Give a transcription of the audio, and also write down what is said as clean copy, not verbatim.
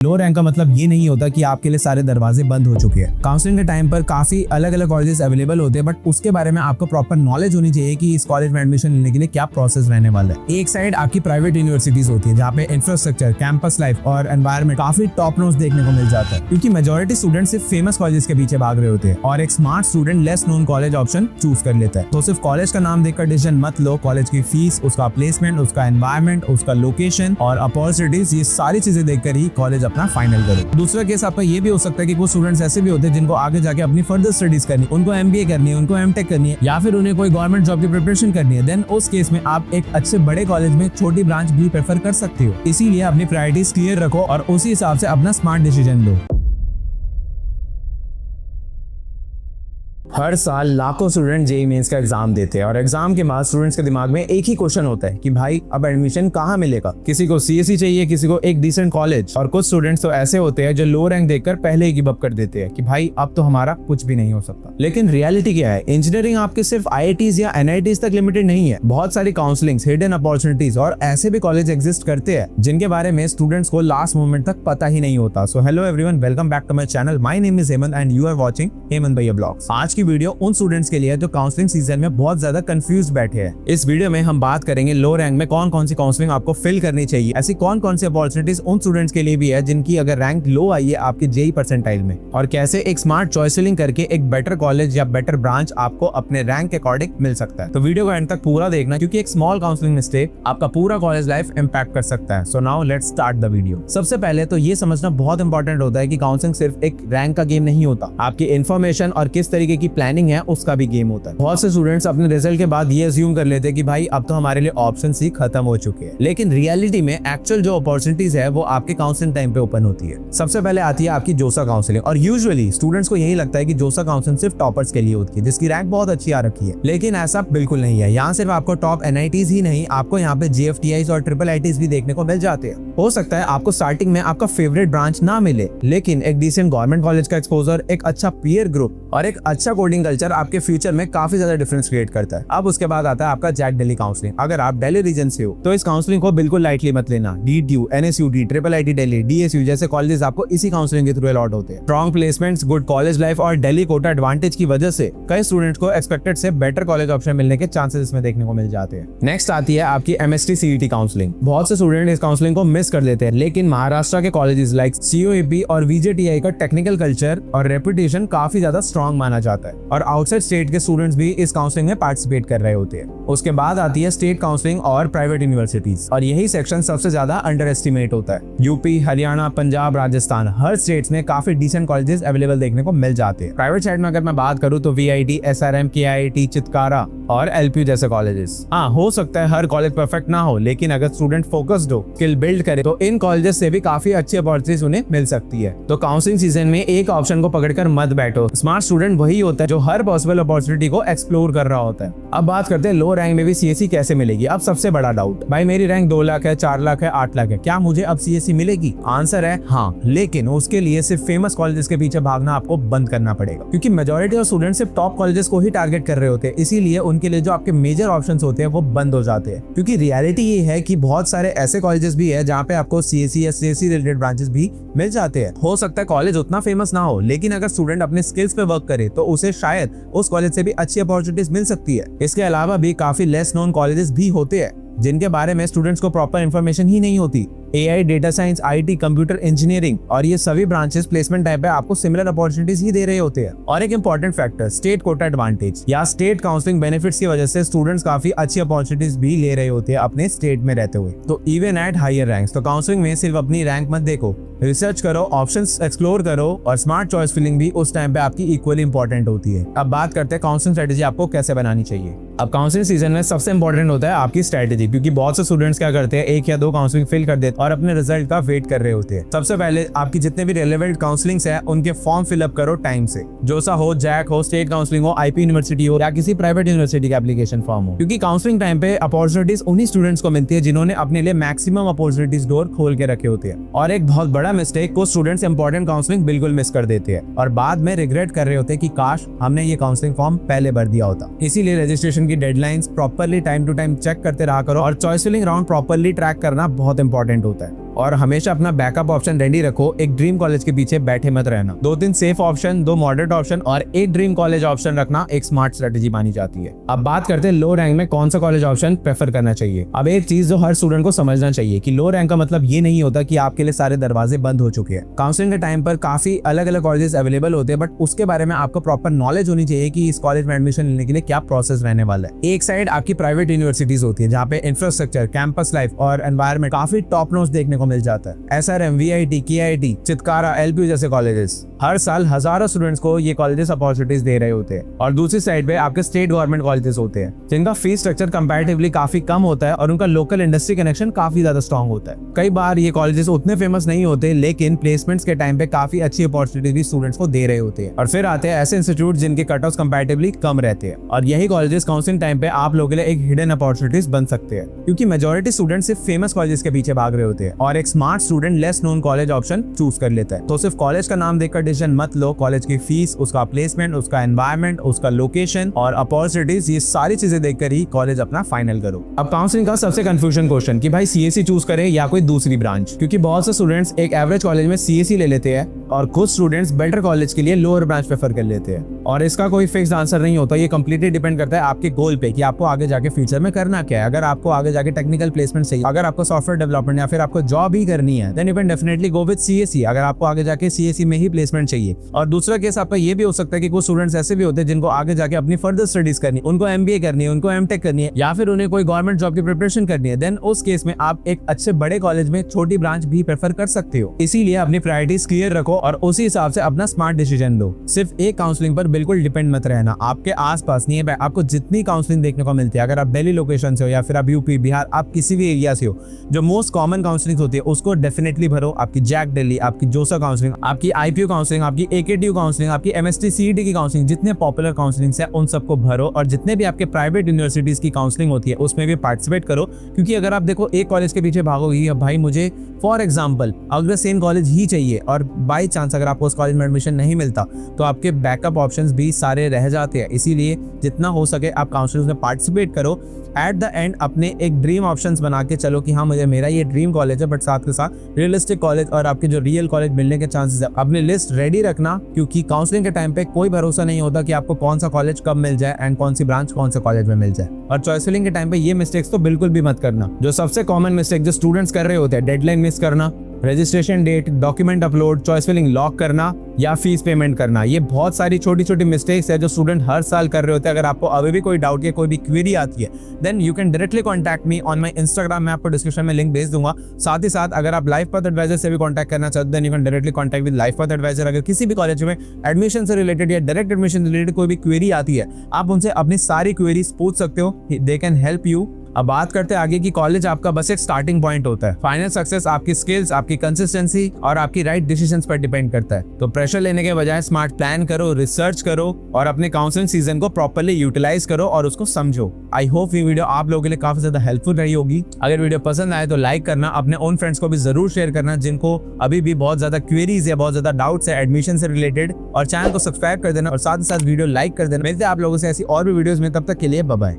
लो rank का मतलब ये नहीं होता कि आपके लिए सारे दरवाजे बंद हो चुके हैं। काउंसलिंग के टाइम पर काफी अलग अलग कॉलेजेस अवेलेबल होते हैं, बट उसके बारे में आपको प्रॉपर नॉलेज होनी चाहिए कि इस कॉलेज में एडमिशन लेने के लिए क्या प्रोसेस रहने वाला है। एक साइड आपकी प्राइवेट यूनिवर्सिटीज होती है जहाँ पे इंफ्रास्ट्रक्चर, कैंपस लाइफ और एनवायरमेंट काफी टॉप नॉच देखने को मिल जाता है, क्योंकि मेजोरिटी स्टूडेंट सिर्फ फेमस कॉलेज के पीछे भाग रहे होते हैं और एक smart student less known college option choose कर लेता है। तो सिर्फ कॉलेज का नाम देखकर डिसीजन मत लो, कॉलेज की फीस, उसका प्लेसमेंट, उसका एनवायरमेंट, उसका लोकेशन और अपॉर्चुनिटीज, ये सारी चीजें देखकर ही कॉलेज अपना फाइनल करो। दूसरा केस आपका ये भी हो सकता है कि कुछ स्टूडेंट्स ऐसे भी होते हैं जिनको आगे जाके अपनी फर्दर स्टडीज करनी, उनको MBA करनी है, उनको M.Tech करनी है या फिर उन्हें कोई गवर्नमेंट जॉब की प्रिपरेशन करनी है। देन उस केस में आप एक अच्छे बड़े कॉलेज में छोटी ब्रांच भी प्रेफर कर सकते हो। इसीलिए अपनी प्रायोरिटीज क्लियर रखो और उसी हिसाब से अपना स्मार्ट डिसीजन लो। हर साल लाखों स्टूडेंट जेईई मेंस का एग्जाम देते हैं और एग्जाम के बाद स्टूडेंट्स के दिमाग में एक ही क्वेश्चन होता है कि भाई अब एडमिशन कहाँ मिलेगा। किसी को CSE चाहिए, किसी को एक डिसेंट कॉलेज, और कुछ स्टूडेंट्स तो ऐसे होते हैं जो लो रैंक देखकर पहले ही गिव अप कर देते हैं कि भाई अब तो हमारा कुछ भी नहीं हो सकता। लेकिन रियलिटी क्या है? इंजीनियरिंग आपके सिर्फ IITs या NITs तक लिमिटेड नहीं है। बहुत सारी काउंसलिंग्स, हिडन अपॉर्चुनिटीज और ऐसे भी कॉलेज एग्जिस्ट करते हैं जिनके बारे में स्टूडेंट्स को लास्ट मोमेंट तक पता ही नहीं होता। So hello everyone, welcome back to my channel. My name is Hemant and you are watching Hemant भैया ब्लॉग्स। आज की वीडियो उन स्टूडेंट्स के लिए जो काउंसलिंग सीजन में बहुत ज्यादा कंफ्यूज बैठे हैं। इस वीडियो में हम बात करेंगे लो रैंक में कौन कौन सी काउंसलिंग आपको फिल करनी चाहिए, ऐसी कौन कौन सी अपॉर्चुनिटीज उन स्टूडेंट्स के लिए भी है जिनकी अगर रैंक लो आई है आपके जेईई परसेंटाइल में, और कैसे एक स्मार्ट चॉइस फिलिंग करके एक बेटर कॉलेज या बेटर ब्रांच आपको अपने रैंक के अकॉर्डिंग मिल सकता है। तो वीडियो को एंड तक पूरा देखना, क्योंकि एक स्मॉल काउंसलिंग मिस्टेक आपका पूरा कॉलेज लाइफ इंपैक्ट कर सकता है। So now let's start the video. सबसे पहले तो ये समझना बहुत इंपॉर्टेंट होता है कि काउंसलिंग सिर्फ एक रैंक का गेम नहीं होता, आपकी इन्फॉर्मेशन और किस तरीके की प्लानिंग है उसका भी गेम होता है। बहुत से स्टूडेंट्स अपने रिजल्ट के बाद ये अज्यूम कर लेते हैं कि भाई अब तो हमारे लिए ऑप्शंस ही खत्म हो चुके हैं, लेकिन रियलिटी में एक्चुअल जो अपॉर्चुनिटीज है वो आपके काउंसलिंग टाइम पे ओपन होती है। सबसे पहले आती है आपकी जोसा काउंसलिंग, और यूजुअली स्टूडेंट्स को यही लगता है कि जोसा काउंसलिंग सिर्फ टॉपर्स के लिए होती है जिसकी रैंक बहुत अच्छी आ रखी है, लेकिन ऐसा बिल्कुल नहीं है। यहाँ सिर्फ आपको टॉप NITs ही नहीं, आपको यहाँ पे JFTIs और IIITs भी देखने को मिल जाते हैं। हो सकता है आपको स्टार्टिंग में आपका फेवरेट ब्रांच ना मिले, लेकिन एक डिसेंट गवर्नमेंट कॉलेज का एक्सपोजर, एक अच्छा पीयर ग्रुप और एक अच्छा कोडिंग कल्चर आपके फ्यूचर में काफी ज्यादा डिफरेंस क्रिएट करता है। अब उसके बाद आता है आपका जैक दिल्ली काउंसलिंग। अगर आप दिल्ली रीजन से हो तो इस काउंसलिंग को बिल्कुल लाइटली मत लेना। DTU, NSUT, IIIT Delhi, DSU जैसे कॉलेजेस आपको इसी काउंसलिंग के थ्रू अलॉट होते हैं। Strong placements, good college life और दिल्ली कोटा एडवांटेज की वजह से कई स्टूडेंट्स को एक्सपेक्टेड से बेटर कॉलेज ऑप्शन मिलने के चांसेस इसमें देखने को मिल जाते हैं। नेक्स्ट आती है आपकी MST CET काउंसलिंग। बहुत से स्टूडेंट इस काउंसलिंग को मिस कर देते हैं, लेकिन महाराष्ट्र के कॉलेजेस लाइक COAP और VJTI का टेक्निकल कल्चर और रेपुटेशन काफी ज्यादा स्ट्रॉन्ग माना जाता है, और आउटसाइड स्टेट के स्टूडेंट्स भी इस काउंसलिंग में पार्टिसिपेट कर रहे होते हैं। उसके बाद आती है स्टेट काउंसलिंग और प्राइवेट यूनिवर्सिटीज, और यही सेक्शन सबसे ज्यादा अंडर एस्टिमेट होता है। यूपी, हरियाणा, पंजाब, राजस्थान, हर स्टेट्स में काफी डिसेंट कॉलेजेस अवेलेबल देखने को मिल जाते हैं। प्राइवेट साइड में अगर मैं बात करूं तो VIT, SRM, KIIT, चितकारा और LPU जैसे कॉलेजेस। हाँ, हो सकता है हर कॉलेज परफेक्ट ना हो, लेकिन अगर स्टूडेंट फोकस्ड हो, स्किल बिल्ड करे, तो इन कॉलेजेस से भी काफी अच्छी अपॉर्चुनिटीज उन्हें मिल सकती है। तो काउंसलिंग सीजन में एक ऑप्शन को पकड़कर मत बैठो। स्मार्ट स्टूडेंट वही होता है जो हर पॉसिबल अपॉर्चुनिटी को एक्सप्लोर कर रहा होता है। अब बात करते हैं लो रैंक में भी CSE कैसे मिलेगी। अब सबसे बड़ा डाउट, भाई मेरी रैंक 2 लाख है, 4 लाख है, 8 लाख है, क्या मुझे अब CSE मिलेगी? आंसर है हाँ, लेकिन उसके लिए सिर्फ फेमस कॉलेजेस के पीछे भागना आपको बंद करना पड़ेगा, क्योंकि मेजॉरिटी ऑफ स्टूडेंट सिर्फ टॉप कॉलेजेस को ही टारगेट कर रहे होते हैं। इसीलिए उनके लिए जो आपके मेजर ऑप्शंस होते हैं वो बंद हो जाते हैं, क्योंकि रियलिटी ये है कि बहुत सारे ऐसे कॉलेजेस भी है जहाँ पे आपको CSE या CSE रिलेटेड ब्रांचेस भी मिल जाते हैं। हो सकता है कॉलेज उतना फेमस ना हो, लेकिन अगर स्टूडेंट अपने स्किल्स पे वर्क करे तो उसे शायद उस कॉलेज से भी अच्छी अपॉर्चुनिटीज मिल सकती है। इसके अलावा भी काफी लेस नोन कॉलेजेस भी होते हैं जिनके बारे में स्टूडेंट्स को प्रॉपर इन्फॉर्मेशन ही नहीं होती। AI, data science, IT, computer engineering और ये सभी ब्रांचेस प्लेसमेंट टाइप पे आपको सिमिलर अपॉर्चुनिटीज ही दे रहे होते हैं। और एक important factor, state quota advantage या स्टेट काउंसलिंग बेनिफिट्स की वजह से स्टूडेंट्स काफी अच्छी अपॉर्चुनिटीज भी ले रहे होते हैं अपने स्टेट में रहते हुए, तो इवन एट हायर रैंक्स। तो काउंसलिंग में सिर्फ अपनी रैंक मत देखो, रिसर्च करो, ऑप्शंस एक्सप्लोर करो, और स्मार्ट चॉइस फिलिंग भी उस टाइम पे आपकी इक्वली इंपॉर्टेंट होती है। अब बात करते हैं काउंसलिंग स्ट्रेटेजी आपको कैसे बनानी चाहिए। अब काउंसलिंग सीजन में सबसे इंपॉर्टेंट होता है आपकी स्ट्रेटेजी, क्योंकि बहुत से स्टूडेंट्स क्या करते हैं, 1 या 2 काउंसलिंग फिल कर देते और अपने रिजल्ट का वेट कर रहे होते हैं। सबसे पहले आपकी जितने भी रेलेवेंट काउंसलिंग्स है उनके फॉर्म फिलअप करो टाइम से। जोसा हो, जैक हो, स्टेट काउंसलिंग हो, IP यूनिवर्सिटी हो या किसी प्राइवेट यूनिवर्सिटी का एप्लीकेशन फॉर्म हो, क्योंकि काउंसलिंग टाइम पे अपॉर्चुनिटीज उन्हीं स्टूडेंट्स को मिलती है जिन्होंने अपने लिए मैक्सिमम अपॉर्चुनिटीज डोर खोल के रखे होते हैं। और एक बहुत बड़ा मिस्टेक, कुछ स्टूडेंट्स इंपॉर्टेंट काउंसलिंग बिल्कुल मिस कर देते हैं और बाद में रिग्रेट कर रहे होते हैं कि काश हमने ये काउंसलिंग फॉर्म पहले भर दिया होता। इसीलिए रजिस्ट्रेशन की deadlines properly time to time check करते रहा करो, और choice filling round properly track करना बहुत इंपॉर्टेंट होता है। और हमेशा अपना बैकअप ऑप्शन रेडी रखो। एक ड्रीम कॉलेज के पीछे बैठे मत रहना। 2-3 सेफ ऑप्शन, 2 मॉडरेट ऑप्शन और एक ड्रीम कॉलेज ऑप्शन रखना एक स्मार्ट स्ट्रेटेजी मानी जाती है। अब बात करते हैं लो रैंक में कौन सा कॉलेज ऑप्शन प्रेफर करना चाहिए। अब एक चीज जो हर स्टूडेंट को समझना चाहिए कि लो रैंक का मतलब ये नहीं होता कि आपके लिए सारे दरवाजे बंद हो चुके हैं। काउंसलिंग के टाइम पर काफी अलग अलग कॉलेजेस अवेलेबल होते हैं, बट उसके बारे में आपको प्रॉपर नॉलेज होनी चाहिए कि इस कॉलेज में एडमिशन लेने के लिए क्या प्रोसेस रहने वाला है। एक साइड आपकी प्राइवेट यूनिवर्सिटीज होती है जहाँ पे इंफ्रास्ट्रक्चर, कैंपस लाइफ और एनवायरमेंट काफी टॉप नॉच देखने को मिल जाता है। SRM, VIT, KIT, Chitkara, LPU जैसे कॉलेजेस हर साल हजारों स्टूडेंट्स को ये कॉलेजेस अपॉर्चुनिटीज दे रहे होते हैं। और दूसरी साइड पे आपके स्टेट गवर्नमेंट कॉलेजेस होते हैं जिनका फीस स्ट्रक्चर कंपैरेटिवली काफी कम होता है और उनका लोकल इंडस्ट्री कनेक्शन काफी ज्यादा स्ट्रॉन्ग होता है। कई बार ये कॉलेजेस उतने फेमस नहीं होते, लेकिन प्लेसमेंट्स के टाइम पे काफी अच्छी अपॉर्चुनिटीज भी स्टूडेंट्स को दे रहे होते हैं। और फिर आते हैं ऐसे इंस्टीट्यूट जिनके कट ऑफ कंपैरेटिवली कम रहते हैं, और यही कॉलेजेस काउंसलिंग टाइम पे आप लोगों के लिए एक हिडन अपॉर्चुनिटीज बन सकते हैं, क्योंकि मेजॉरिटी स्टूडेंट सिर्फ फेमस कॉलेजेस के पीछे भाग रहे होते हैं और एक smart student less known college option choose कर लेता है। तो सिर्फ कॉलेज का नाम देखकर डिसीजन मत लो। कॉलेज की फीस, उसका प्लेसमेंट, उसका एनवायरमेंट, उसका लोकेशन और अपॉर्चुनिटीज, ये सारी चीजें देखकर ही कॉलेज अपना फाइनल करो। अब काउंसलिंग का सबसे कंफ्यूजन क्वेश्चन कि भाई CSE चूज करें या कोई दूसरी ब्रांच, क्योंकि बहुत से स्टूडेंट्स एक एवरेज कॉलेज में CSE ले लेते हैं और कुछ स्टूडेंट्स बेटर कॉलेज के लिए लोअर ब्रांच प्रेफर कर लेते हैं। और इसका कोई फिक्स्ड आंसर नहीं होता, ये कंप्लीटली डिपेंड करता है आपके गोल पे कि आपको आगे जाके फ्यूचर में करना क्या है। अगर आपको आगे जाके टेक्निकल प्लेसमेंट चाहिए, अगर आपको सॉफ्टवेयर डेवलपमेंट या फिर आपको जॉब ही करनी है, then you can definitely go with CSE, अगर आपको आगे जाके CSE में ही प्लेसमेंट चाहिए। और दूसरा केस आपका ये भी हो सकता है कि कुछ स्टूडेंट्स ऐसे भी होते हैं जिनको आगे जाके अपनी फर्दर स्टडीज करनी है, उनको MBA करनी है, उनको MTech करनी है, या फिर उन्हें कोई गवर्नमेंट जॉब की प्रिपरेशन करनी है। देन उस केस में आप एक अच्छे बड़े कॉलेज में छोटी ब्रांच भी प्रेफर कर सकते हो। इसीलिए अपनी प्रायोरिटीज क्लियर रखो और उसी हिसाब से अपना स्मार्ट डिसीजन लो। सिर्फ एक काउंसलिंग पर बिल्कुल डिपेंड मत रहना। आपके आसपास नहीं है, आपको जितनी काउंसलिंग देखने को मिलती है, अगर आप दिल्ली लोकेशन से हो या फिर आप यूपी, बिहार, आप किसी भी एरिया से हो, जो मोस्ट कॉमन काउंसलिंग होती है उसको डेफिनेटली भरो। आपकी जैक दिल्ली, आपकी जोसा काउंसलिंग, आपकी IPU काउंसलिंग, आपकी AKTU काउंसलिंग, आपकी MST CET की काउंसलिंग, जितने पॉपुलर काउंसलिंग है उन सबको भरो। और जितने भी आपके प्राइवेट यूनिवर्सिटीज की काउंसलिंग होती है उसमें भी पार्टिसिपेट करो, क्योंकि अगर आप देखो एक कॉलेज के पीछे भागोगी, अब भाई मुझे फॉर एग्जाम्पल अग्रसेन कॉलेज ही चाहिए और बाई चांस अगर आपको उस कॉलेज में एडमिशन नहीं मिलता तो आपके बैकअप ऑप्शंस भी सारे रह जाते हैं। इसीलिए जितना हो सके आप काउंसलिंग में पार्टिसिपेट करो। एट द एंड अपने एक ड्रीम ऑप्शंस बना के चलो कि हाँ मुझे मेरा ये ड्रीम कॉलेज है, बट साथ के साथ रियलिस्टिक कॉलेज और आपके जो रियल कॉलेज मिलने के चांसेस है अपनी लिस्ट रेडी रखना, क्योंकि काउंसलिंग के टाइम पे कोई भरोसा नहीं होता कि आपको कौन सा कॉलेज कब मिल जाए एंड कौन सी ब्रांच कौन से कॉलेज में मिल जाए। और चॉइस फिलिंग के टाइम पे ये मिस्टेक्स तो बिल्कुल भी मत करना। जो सबसे कॉमन मिस्टेक जो स्टूडेंट्स कर रहे होते हैं, डेडलाइन मिस करना, registration date, document upload, choice filling lock करना या फीस पेमेंट करना, ये बहुत सारी छोटी छोटी मिस्टेक्स है जो स्टूडेंट हर साल कर रहे होते हैं। अगर आपको अभी भी कोई डाउट या कोई भी क्वेरी आती है, then you can directly contact me on my Instagram. मैं आपको डिस्क्रिप्शन में लिंक भेज दूंगा। साथ ही साथ अगर आप लाइफ पाथ एडवाइजर से भी कॉन्टैक्ट करना चाहते हैं, then you can directly contact with life path advisor. अगर किसी भी कॉलेज में एडमिशन से रिलेटेड या डायरेक्ट एडमिशन से रिलेटेड कोई भी क्वेरी आती है, आप उनसे अपनी सारी क्वेरीज पूछ सकते हो, दे कैन हेल्प यू। अब बात करते हैं आगे कि कॉलेज आपका बस एक स्टार्टिंग पॉइंट होता है। फाइनल सक्सेस आपकी स्किल्स, आपकी कंसिस्टेंसी और आपकी राइट डिसीजंस पर डिपेंड करता है। तो प्रेशर लेने के बजाय स्मार्ट प्लान करो, रिसर्च करो और अपने काउंसलिंग सीजन को प्रॉपर्ली यूटिलाइज करो और उसको समझो। आई होप ये वीडियो आप लोगों के लिए काफी ज्यादा हेल्पफुल रही होगी। अगर वीडियो पसंद आए तो लाइक करना, अपने ओन फ्रेंड्स को भी जरूर शेयर करना जिनको अभी भी बहुत ज्यादा क्वेरीज या बहुत ज्यादा डाउट्स है एडमिशन से रिलेटेड, और चैनल को सब्सक्राइब कर देना और साथ ही साथ वीडियो लाइक कर देना। मिलते हैं आप लोगों से ऐसी और भी वीडियोस में, तब तक के लिए बाय बाय।